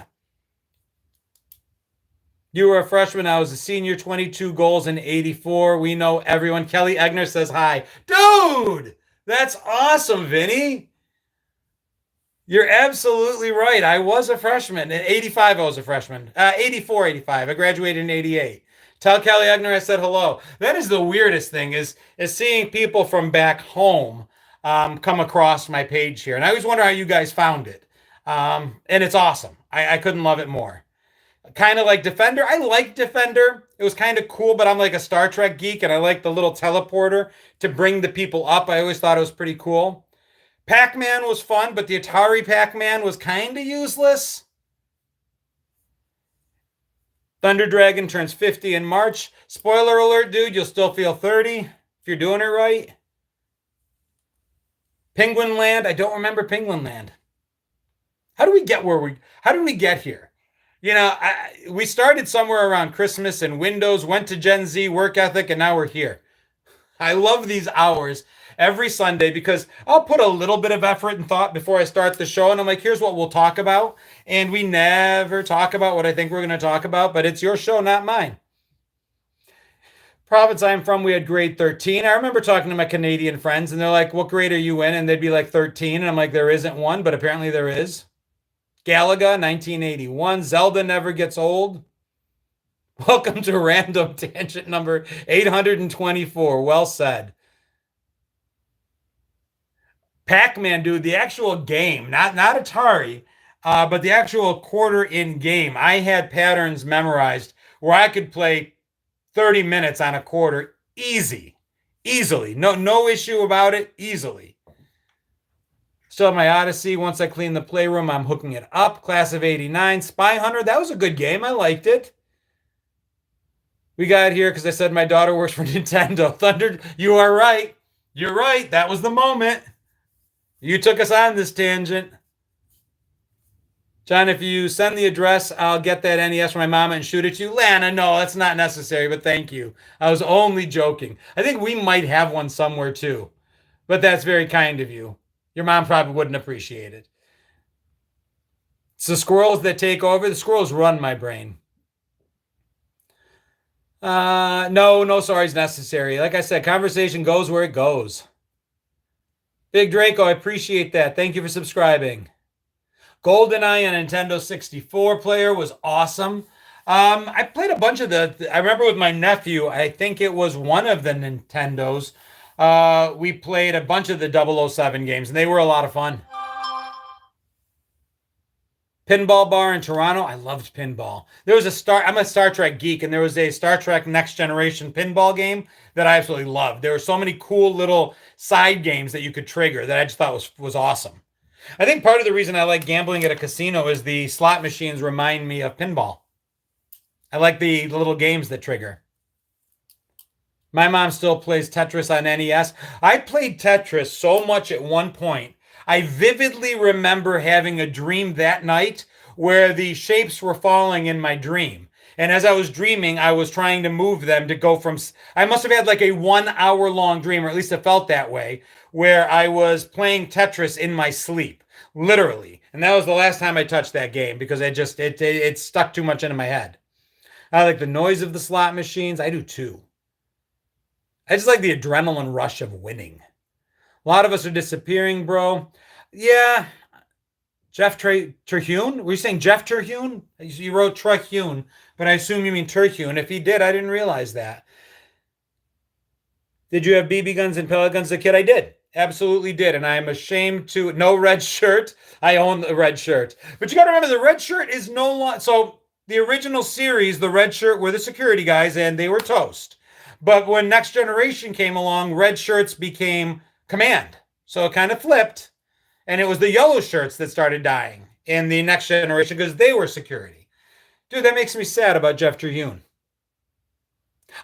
You were a freshman. I was a senior. 22 goals in 84. We know everyone. Kelly Egner says hi. Dude, that's awesome, Vinny. You're absolutely right. I was a freshman. In 85, I was a freshman. 84, 85. I graduated in 88. Tell Kelly Egner I said hello. That is the weirdest thing is seeing people from back home come across my page here. And I always wonder how you guys found it. And it's awesome. I couldn't love it more. Kind of like Defender. I like Defender. It was kind of cool, but I'm like a Star Trek geek, and I like the little teleporter to bring the people up. I always thought it was pretty cool. Pac-Man was fun, but the Atari Pac-Man was kind of useless. Thunder Dragon turns 50 in March. Spoiler alert, dude, you'll still feel 30 if you're doing it right. Penguin Land. I don't remember Penguin Land. How do we get how did we get here? We started somewhere around Christmas and Windows, went to Gen Z work ethic, and now we're here. I love these hours every Sunday because I'll put a little bit of effort and thought before I start the show. And I'm like, here's what we'll talk about. And we never talk about what I think we're going to talk about, but it's your show, not mine. Province I'm from, we had grade 13. I remember talking to my Canadian friends and they're like, what grade are you in? And they'd be like 13. And I'm like, there isn't one, but apparently there is. Galaga, 1981. Zelda never gets old. Welcome to random tangent number 824. Well said. Pac-Man, dude, the actual game, not Atari, but the actual quarter in game. I had patterns memorized where I could play 30 minutes on a quarter easily. No issue about it, easily. Still have my Odyssey. Once I clean the playroom, I'm hooking it up. Class of 89. Spy Hunter, that was a good game. I liked it. We got here because I said my daughter works for Nintendo. Thunder, you are right. You're right. That was the moment. You took us on this tangent. John, if you send the address, I'll get that NES from my mama and shoot it to you. Lana, no, that's not necessary, but thank you. I was only joking. I think we might have one somewhere too, but that's very kind of you. Your mom probably wouldn't appreciate it. It's the squirrels that take over. The squirrels run my brain. No sorry's necessary. Like I said, conversation goes where it goes. Big Draco, I appreciate that. Thank you for subscribing. GoldenEye on Nintendo 64 player was awesome. I played a bunch of I remember with my nephew, I think it was one of the Nintendos. We played a bunch of the 007 games, and they were a lot of fun. Pinball bar in Toronto. I loved pinball. I'm a Star Trek geek, and there was a Star Trek Next Generation pinball game that I absolutely loved. There were so many cool little side games that you could trigger that I just thought was awesome. I think part of the reason I like gambling at a casino is the slot machines remind me of pinball. I like the little games that trigger. My mom still plays Tetris on NES. I played Tetris so much at one point. I vividly remember having a dream that night where the shapes were falling in my dream. And as I was dreaming, I was trying to move them to go from... I must have had like a 1 hour long dream, or at least it felt that way, where I was playing Tetris in my sleep, literally. And that was the last time I touched that game because it stuck too much into my head. I like the noise of the slot machines. I do too. I just like the adrenaline rush of winning. A lot of us are disappearing, bro. Yeah. Jeff Terhune? Were you saying Jeff Terhune? You wrote Terhune, but I assume you mean Terhune. If he did, I didn't realize that. Did you have BB guns and pellet guns as a kid? I did. Absolutely did. And I am ashamed to... No red shirt. I own the red shirt. But you got to remember, the red shirt is no longer... So the original series, the red shirt were the security guys, and they were toast. But when Next Generation came along, red shirts became command. So it kind of flipped. And it was the yellow shirts that started dying in the Next Generation because they were security. Dude, that makes me sad about Jeff Terhune.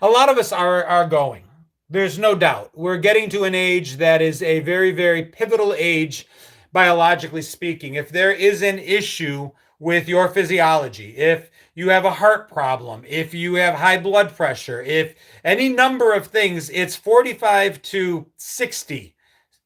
A lot of us are going. There's no doubt. We're getting to an age that is a very, very pivotal age, biologically speaking. If there is an issue with your physiology, if you have a heart problem, if you have high blood pressure, if any number of things, it's 45 to 60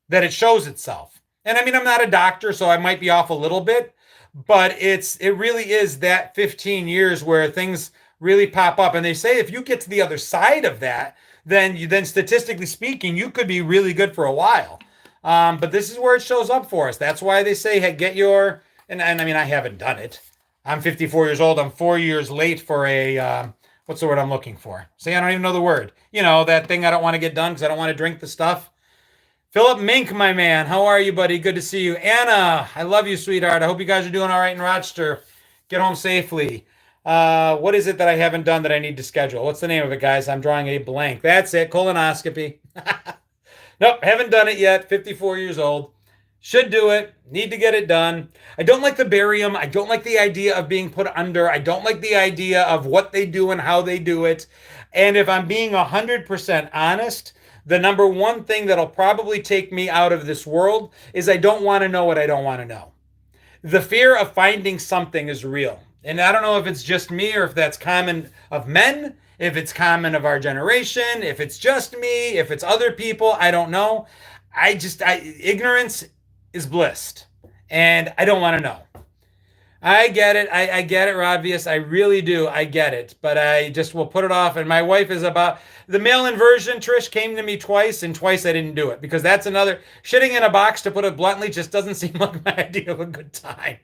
that it shows itself. And I mean, I'm not a doctor, so I might be off a little bit, but it really is that 15 years where things really pop up. And they say if you get to the other side of that, then statistically speaking, you could be really good for a while. But this is where it shows up for us. That's why they say, hey, get your, and I mean, I haven't done it. I'm 54 years old. I'm 4 years late for a what's the word I'm looking for? See, I don't even know the word. You know, that thing I don't want to get done because I don't want to drink the stuff. Philip Mink, my man. How are you, buddy? Good to see you. Anna, I love you, sweetheart. I hope you guys are doing all right in Rochester. Get home safely. What is it that I haven't done that I need to schedule? What's the name of it, guys? I'm drawing a blank. That's it. Colonoscopy. Nope, haven't done it yet. 54 years old. Should do it. Need to get it done. I don't like the barium. I don't like the idea of being put under. I don't like the idea of what they do and how they do it. And if I'm being 100% honest, the number one thing that'll probably take me out of this world is I don't want to know what I don't want to know. The fear of finding something is real. And I don't know if it's just me or if that's common of men, if it's common of our generation, if it's just me, if it's other people, I don't know. Ignorance is bliss. And I don't want to know. I get it. I get it, Rodvius. I really do. I get it. But I just will put it off. And my wife is about the mail-in version. Trish came to me twice, and twice I didn't do it because that's another shitting in a box, to put it bluntly, just doesn't seem like my idea of a good time.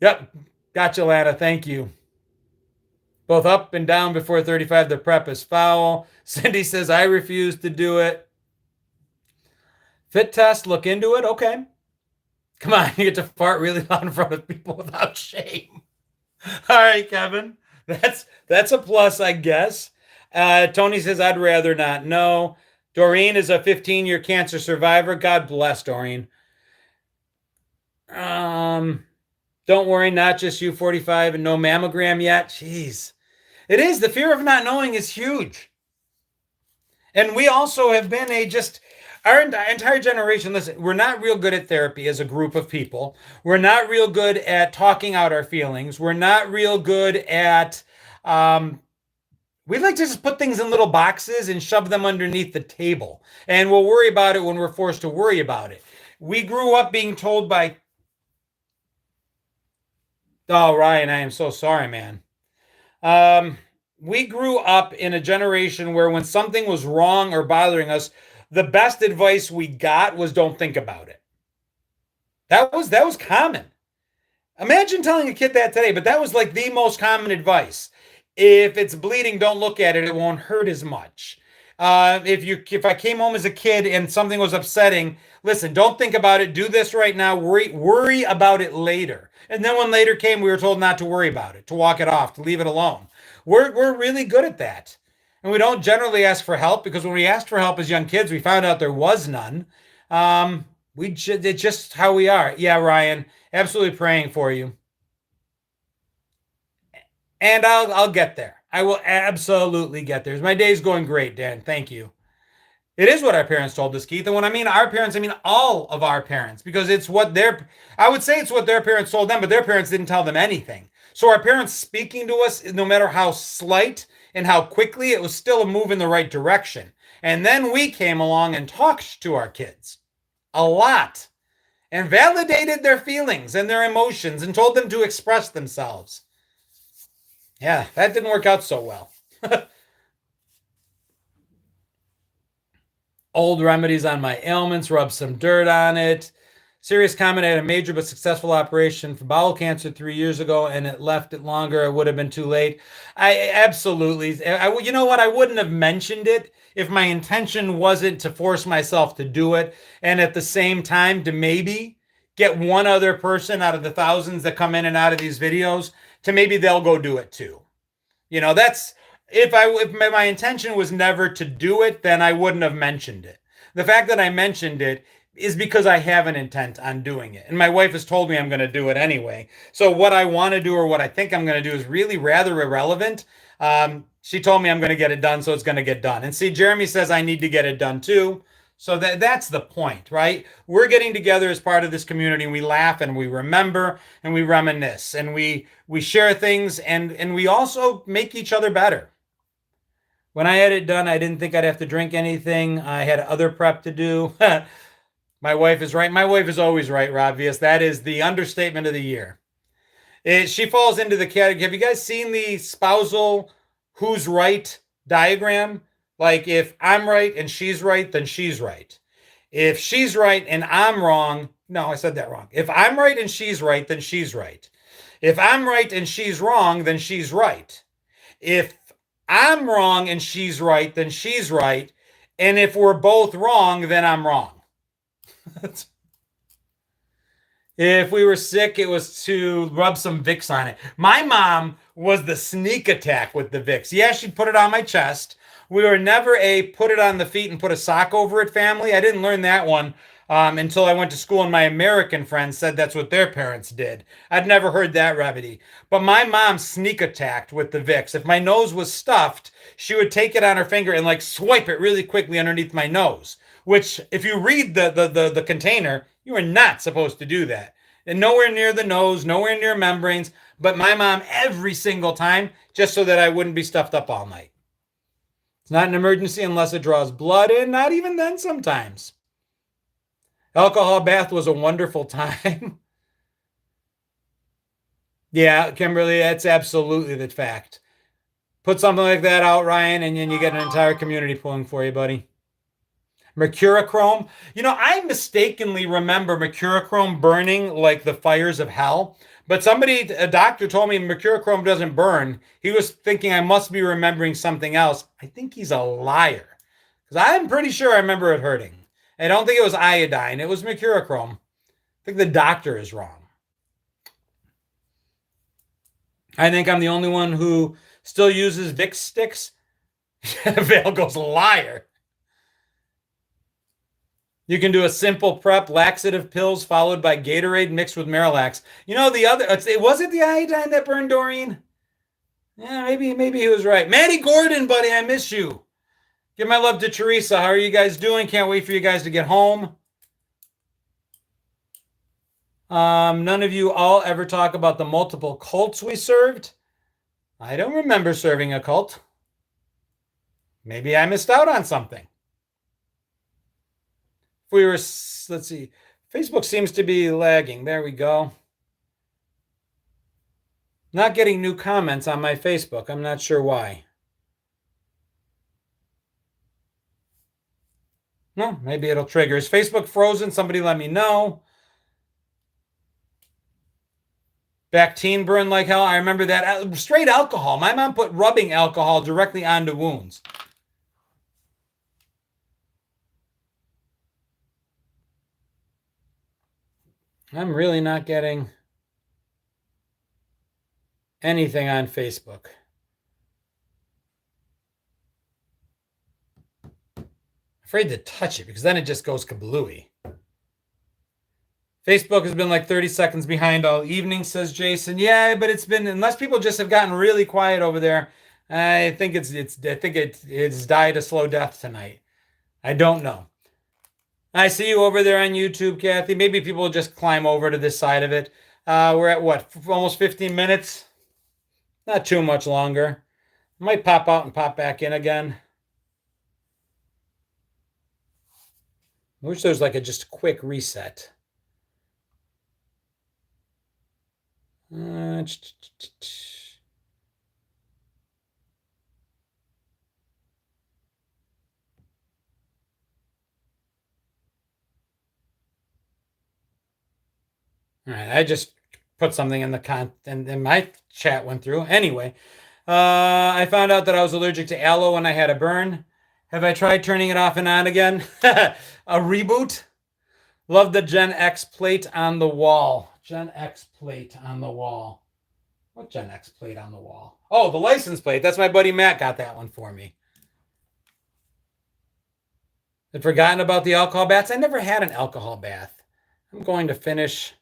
Yep. Gotcha, Lana. Thank you. Both up and down before 35. The prep is foul. Cindy says, I refuse to do it. Fit test, look into it. Okay. Come on, you get to fart really loud in front of people without shame. All right, Kevin. That's a plus, I guess. Tony says, I'd rather not know. Doreen is a 15-year cancer survivor. God bless, Doreen. Don't worry, not just you, 45, and no mammogram yet. Jeez. It is. The fear of not knowing is huge. And we also have been our entire generation, listen, we're not real good at therapy as a group of people. We're not real good at talking out our feelings. We're not real good at, we like to just put things in little boxes and shove them underneath the table. And we'll worry about it when we're forced to worry about it. We grew up being told by, oh, Ryan, I am so sorry, man. We grew up in a generation where when something was wrong or bothering us, the best advice we got was don't think about it. That was common. Imagine telling a kid that today, but that was like the most common advice. If it's bleeding, don't look at it. It won't hurt as much. If I came home as a kid and something was upsetting, listen, don't think about it. Do this right now. Worry about it later. And then when later came, we were told not to worry about it, to walk it off, to leave it alone. We're really good at that. And we don't generally ask for help because when we asked for help as young kids, we found out there was none. It's just how we are. Yeah, Ryan, absolutely praying for you. And I'll get there. I will absolutely get there. My day's going great, Dan. Thank you. It is what our parents told us, Keith. And when I mean our parents, I mean all of our parents, because I would say it's what their parents told them, but their parents didn't tell them anything. So our parents speaking to us, no matter how slight and how quickly, it was still a move in the right direction. And then we came along and talked to our kids a lot and validated their feelings and their emotions and told them to express themselves. Yeah, that didn't work out so well. Old remedies on my ailments, rub some dirt on it. Serious comment, I had a major but successful operation for bowel cancer 3 years ago, and it left it longer. It would have been too late. You know what? I wouldn't have mentioned it if my intention wasn't to force myself to do it, and at the same time to maybe get one other person out of the thousands that come in and out of these videos to maybe they'll go do it too. You know, that's if my intention was never to do it, then I wouldn't have mentioned it. The fact that I mentioned it is because I have an intent on doing it. And my wife has told me I'm going to do it anyway. So what I want to do or what I think I'm going to do is really rather irrelevant. She told me I'm going to get it done, so it's going to get done. And see, Jeremy says I need to get it done too. So that's the point, right? We're getting together as part of this community. We laugh and we remember and we reminisce and we share things and we also make each other better. When I had it done, I didn't think I'd have to drink anything. I had other prep to do. My wife is right. My wife is always right, Rodvius. That is the understatement of the year. She falls into the category. Have you guys seen the spousal who's right diagram? Like if I'm right and she's right, then she's right. If she's right and I'm wrong, no, I said that wrong. If I'm right and she's right, then she's right. If I'm right and she's wrong, then she's right. If I'm wrong and she's right, then she's right. And if we're both wrong, then I'm wrong. If we were sick, it was to rub some Vicks on it. My mom was the sneak attack with the Vicks. Yeah, she'd put it on my chest. We were never a put it on the feet and put a sock over it family. I didn't learn that one until I went to school and my American friends said that's what their parents did. I'd never heard that remedy. But my mom sneak attacked with the Vicks. If my nose was stuffed, she would take it on her finger and like swipe it really quickly underneath my nose. Which, if you read the container, you are not supposed to do that. And nowhere near the nose, nowhere near membranes. But my mom, every single time, just so that I wouldn't be stuffed up all night. It's not an emergency unless it draws blood in, not even then sometimes. Alcohol bath was a wonderful time. Yeah, Kimberly, that's absolutely the fact. Put something like that out, Ryan, and then you get an entire community pulling for you, buddy. Mercurochrome. You know, I mistakenly remember mercurochrome burning like the fires of hell. But a doctor told me mercurochrome doesn't burn. He was thinking I must be remembering something else. I think he's a liar. Because I'm pretty sure I remember it hurting. I don't think it was iodine. It was mercurochrome. I think the doctor is wrong. I think I'm the only one who still uses Vicks sticks. Vale goes liar. You can do a simple prep, laxative pills followed by Gatorade mixed with Marilax. You know, was it the iodine that burned Doreen? Yeah, maybe he was right. Maddie Gordon, buddy, I miss you. Give my love to Teresa. How are you guys doing? Can't wait for you guys to get home. None of you all ever talk about the multiple cults we served. I don't remember serving a cult. Maybe I missed out on something. Let's see. Facebook seems to be lagging. There we go. Not getting new comments on my Facebook. I'm not sure why. No, maybe it'll trigger. Is Facebook frozen? Somebody let me know. Bactine burn like hell. I remember that. Straight alcohol. My mom put rubbing alcohol directly onto wounds. I'm really not getting anything on Facebook. Afraid to touch it because then it just goes kablooey. Facebook has been like 30 seconds behind all evening, says Jason. Yeah, but it's been, unless people just have gotten really quiet over there, I think it's died a slow death tonight. I don't know. I see you over there on YouTube, Kathy. Maybe people will just climb over to this side of it. We're at what? Almost 15 minutes? Not too much longer. Might pop out and pop back in again. I wish there was like just a quick reset. All right, I just put something in the and my chat went through. Anyway, I found out that I was allergic to aloe when I had a burn. Have I tried turning it off and on again? A reboot? Love the GenX plate on the wall. GenX plate on the wall. What GenX plate on the wall? Oh, the license plate. That's my buddy Matt got that one for me. I'd forgotten about the alcohol baths. I never had an alcohol bath. I'm going to finish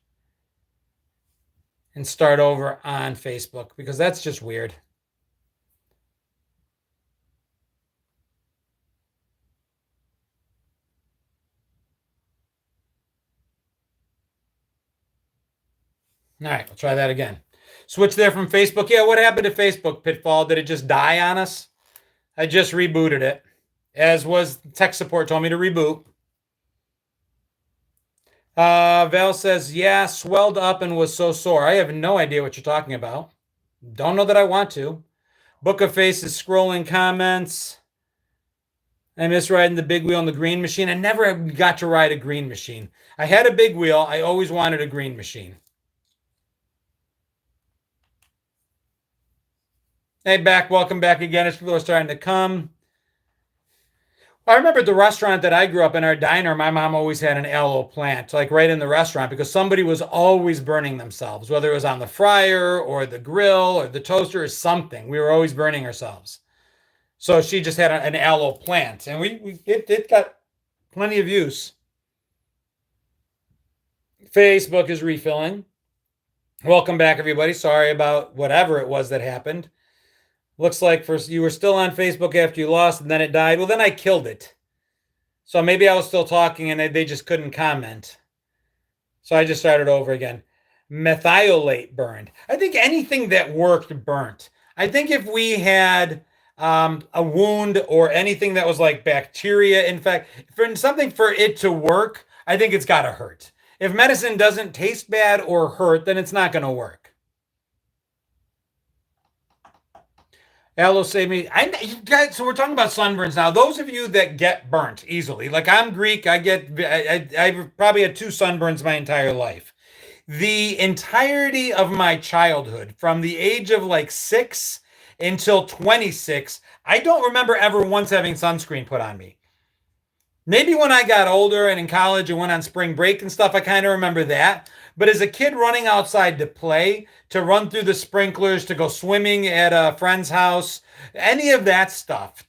and start over on Facebook because that's just weird. All right, we'll try that again. Switch there from Facebook. Yeah, what happened to Facebook, Pitfall? Did it just die on us? I just rebooted it, as was tech support told me to reboot. Val says, yeah, swelled up and was so sore. I have no idea what you're talking about. Don't know that I want to. Book of Faces scrolling comments. I miss riding the big wheel on the green machine. I never got to ride a green machine. I had a big wheel. I always wanted a green machine. Hey, back. Welcome back again. As people are starting to come. I remember the restaurant that I grew up in, our diner, my mom always had an aloe plant, like right in the restaurant, because somebody was always burning themselves, whether it was on the fryer or the grill or the toaster or something. We were always burning ourselves. So she just had an aloe plant, and it got plenty of use. Facebook is refilling. Welcome back, everybody. Sorry about whatever it was that happened. Looks like first you were still on Facebook after you lost, and then it died. Well, then I killed it. So maybe I was still talking and they just couldn't comment. So I just started over again. Methylate burned. I think anything that worked burnt. I think if we had a wound or anything that was like bacteria, in fact, for something for it to work, I think it's got to hurt. If medicine doesn't taste bad or hurt, then it's not going to work. Hello, save me. You guys, so we're talking about sunburns now. Those of you that get burnt easily, like I'm Greek, I probably had 2 sunburns my entire life. The entirety of my childhood, from the age of like 6 until 26, I don't remember ever once having sunscreen put on me. Maybe when I got older and in college and went on spring break and stuff, I kind of remember that. But as a kid running outside to play, to run through the sprinklers, to go swimming at a friend's house, any of that stuff,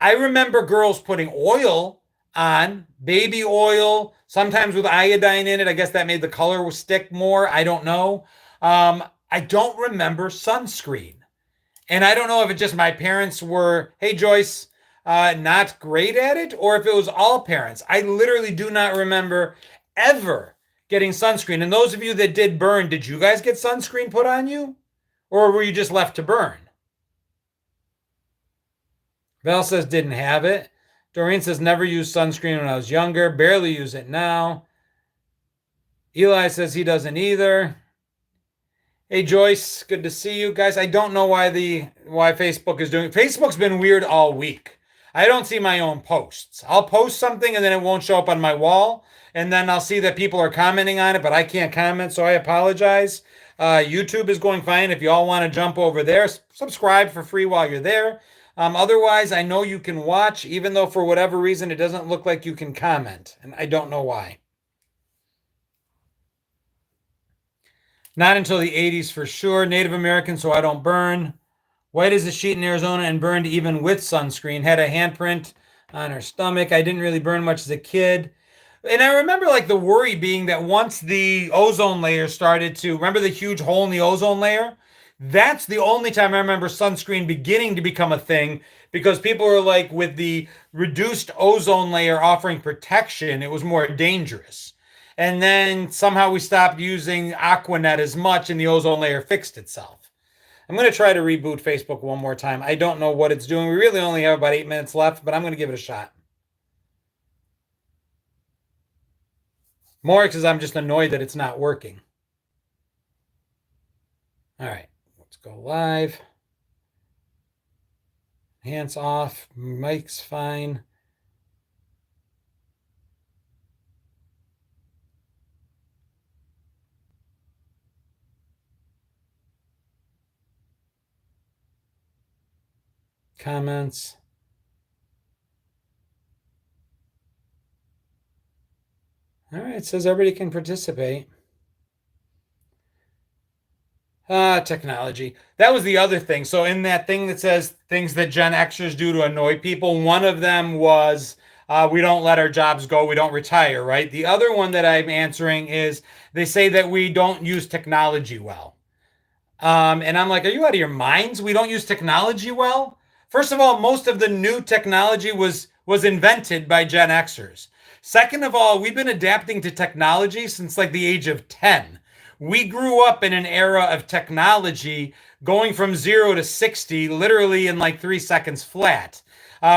I remember girls putting oil on, baby oil, sometimes with iodine in it. I guess that made the color stick more. I don't know. I don't remember sunscreen. And I don't know if it just my parents were, hey, Joyce, not great at it, or if it was all parents. I literally do not remember ever getting sunscreen. And those of you that did burn, did you guys get sunscreen put on you? Or were you just left to burn? Val says didn't have it. Doreen says never used sunscreen when I was younger. Barely use it now. Eli says he doesn't either. Hey Joyce, good to see you guys. I don't know why Facebook is doing. Facebook's been weird all week. I don't see my own posts. I'll post something and then it won't show up on my wall, and then I'll see that people are commenting on it, but I can't comment, so I apologize. YouTube is going fine. If you all want to jump over there, subscribe for free while you're there. Otherwise, I know you can watch, even though for whatever reason it doesn't look like you can comment, and I don't know why. Not until the 80s for sure. Native American, so I don't burn. White as a sheet in Arizona and burned even with sunscreen. Had a handprint on her stomach. I didn't really burn much as a kid. And I remember like the worry being that once the ozone layer started to, remember the huge hole in the ozone layer? That's the only time I remember sunscreen beginning to become a thing, because people were like, with the reduced ozone layer offering protection, it was more dangerous. And then somehow we stopped using Aquanet as much and the ozone layer fixed itself. I'm going to try to reboot Facebook one more time. I don't know what it's doing. We really only have about 8 minutes left, but I'm going to give it a shot. More because I'm just annoyed that it's not working. All right, let's go live. Hands off. Mic's fine. Comments. All right, it says everybody can participate. Technology. That was the other thing. So in that thing that says things that Gen Xers do to annoy people, one of them was we don't let our jobs go, we don't retire, right? The other one that I'm answering is they say that we don't use technology well. And I'm like, are you out of your minds? We don't use technology well? First of all, most of the new technology was invented by Gen Xers. Second of all, we've been adapting to technology since like the age of 10. We grew up in an era of technology going from 0 to 60 literally in like 3 seconds flat.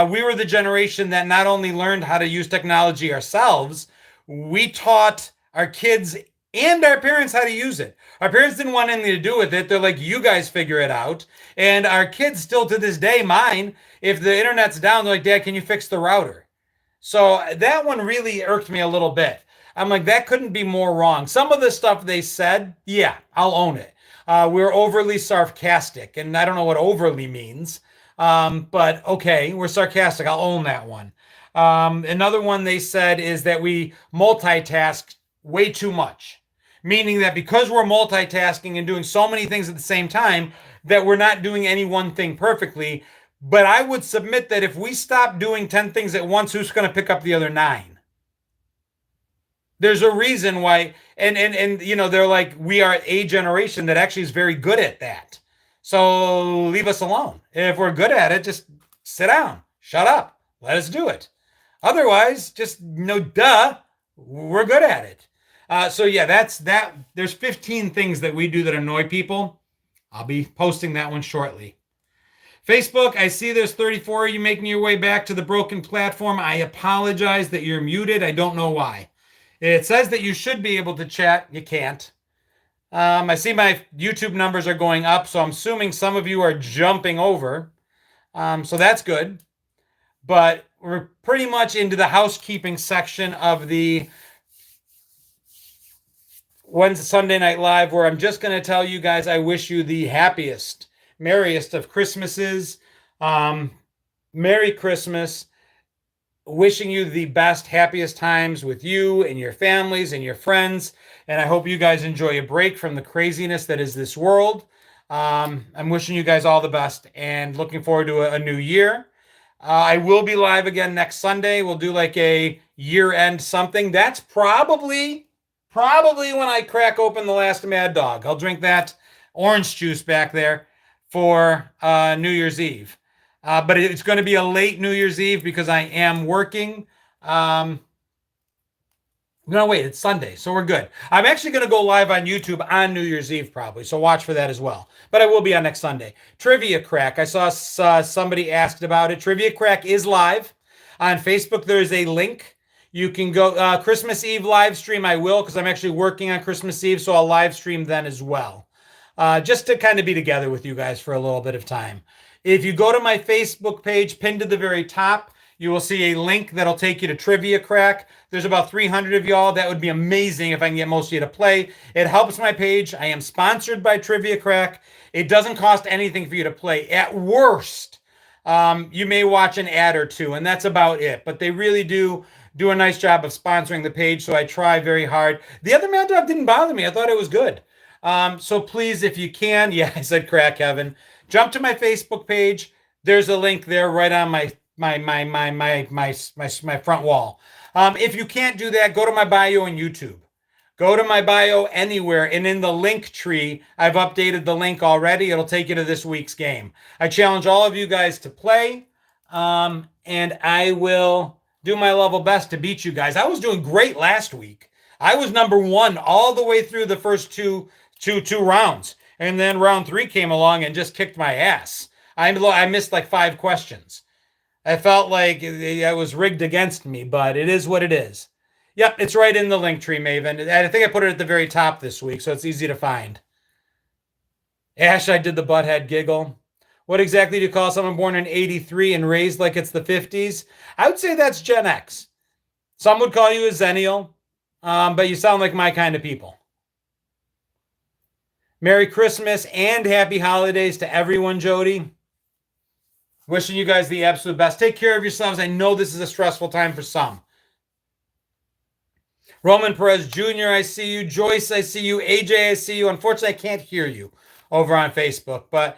We were the generation that not only learned how to use technology ourselves, we taught our kids and our parents how to use it. Our parents didn't want anything to do with it. They're like, you guys figure it out. And our kids still to this day, mine, if the internet's down, they're like, Dad, can you fix the router? So that one really irked me a little bit. I'm like, that couldn't be more wrong. Some of the stuff they said, yeah, I'll own it. We're overly sarcastic, and I don't know what overly means, but okay, we're sarcastic. I'll own that one. Another one they said is that we multitask way too much, meaning that because we're multitasking and doing so many things at the same time, that we're not doing any one thing perfectly. But I would submit that if we stop doing 10 things at once, who's going to pick up the other nine? There's a reason why, and you know, they're like, we are a generation that actually is very good at that. So leave us alone. If we're good at it, just sit down, shut up, let us do it. Otherwise, just duh, we're good at it. So yeah, that's that. There's 15 things that we do that annoy people. I'll be posting that one shortly. Facebook, I see there's 34 of you making your way back to the broken platform. I apologize that you're muted. I don't know why. It says that you should be able to chat. You can't. I see my YouTube numbers are going up, so I'm assuming some of you are jumping over. So that's good. But we're pretty much into the housekeeping section of the Wednesday Sunday Night Live, where I'm just going to tell you guys I wish you the happiest, merriest of Christmases. Merry Christmas. Wishing you the best, happiest times with you and your families and your friends. And I hope you guys enjoy a break from the craziness that is this world. I'm wishing you guys all the best and looking forward to a new year. I will be live again next Sunday. We'll do like a year-end something. That's probably when I crack open the last Mad Dog. I'll drink that orange juice back there for New Year's Eve. But it's going to be a late New Year's Eve because I am working. No, wait, it's Sunday, so we're good. I'm actually going to go live on YouTube on New Year's Eve probably, so watch for that as well. But I will be on next Sunday. Trivia Crack. I saw somebody asked about it. Trivia Crack is live on Facebook. There is a link. You can go Christmas Eve live stream. I will because I'm actually working on Christmas Eve, so I'll live stream then as well. Just to kind of be together with you guys for a little bit of time. If you go to my Facebook page, pinned to the very top, you will see a link that'll take you to Trivia Crack. There's about 300 of y'all. That would be amazing if I can get most of you to play. It helps my page. I am sponsored by Trivia Crack. It doesn't cost anything for you to play. At worst, you may watch an ad or two, and that's about it. But they really do a nice job of sponsoring the page, so I try very hard. The other Mad Dog didn't bother me. I thought it was good. So please, if you can, yeah, I said crack heaven. Jump to my Facebook page. There's a link there right on my front wall. If you can't do that, go to my bio on YouTube. Go to my bio anywhere, and in the link tree, I've updated the link already. It'll take you to this week's game. I challenge all of you guys to play, and I will do my level best to beat you guys. I was doing great last week. I was number one all the way through the first two rounds. And then round 3 came along and just kicked my ass. I missed like 5 questions. I felt like it was rigged against me, but it is what it is. Yep, it's right in the link tree, Maven. And I think I put it at the very top this week, so it's easy to find. Ash, I did the butthead giggle. What exactly do you call someone born in 83 and raised like it's the 50s? I would say that's Gen X. Some would call you a Zennial, but you sound like my kind of people. Merry Christmas and happy holidays to everyone, Jody. Wishing you guys the absolute best. Take care of yourselves. I know this is a stressful time for some. Roman Perez Jr., I see you. Joyce, I see you. AJ, I see you. Unfortunately, I can't hear you over on Facebook. But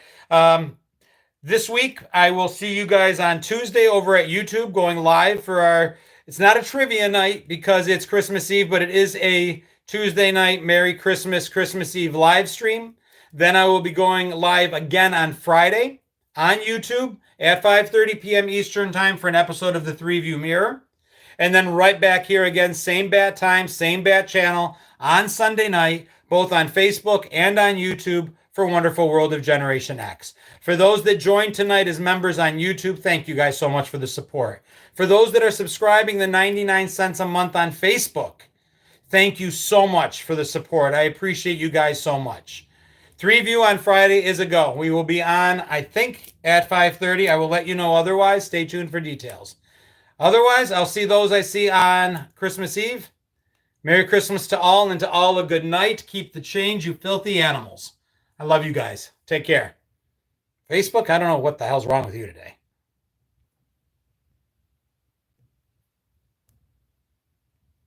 this week, I will see you guys on Tuesday over at YouTube going live for our... It's not a trivia night because it's Christmas Eve, but it is a Tuesday night Merry Christmas, Christmas Eve live stream. Then I will be going live again on Friday on YouTube at 5:30 p.m. Eastern Time for an episode of the 3-View Mirror. And then right back here again, same bat time, same bat channel on Sunday night, both on Facebook and on YouTube for Wonderful World of Generation X. For those that joined tonight as members on YouTube, thank you guys so much for the support. For those that are subscribing the 99 cents a month on Facebook, thank you so much for the support. I appreciate you guys so much. 3-View on Friday is a go. We will be on, I think, at 5:30. I will let you know otherwise. Stay tuned for details. Otherwise, I'll see those I see on Christmas Eve. Merry Christmas to all, and to all a good night. Keep the change, you filthy animals. I love you guys. Take care. Facebook, I don't know what the hell's wrong with you today.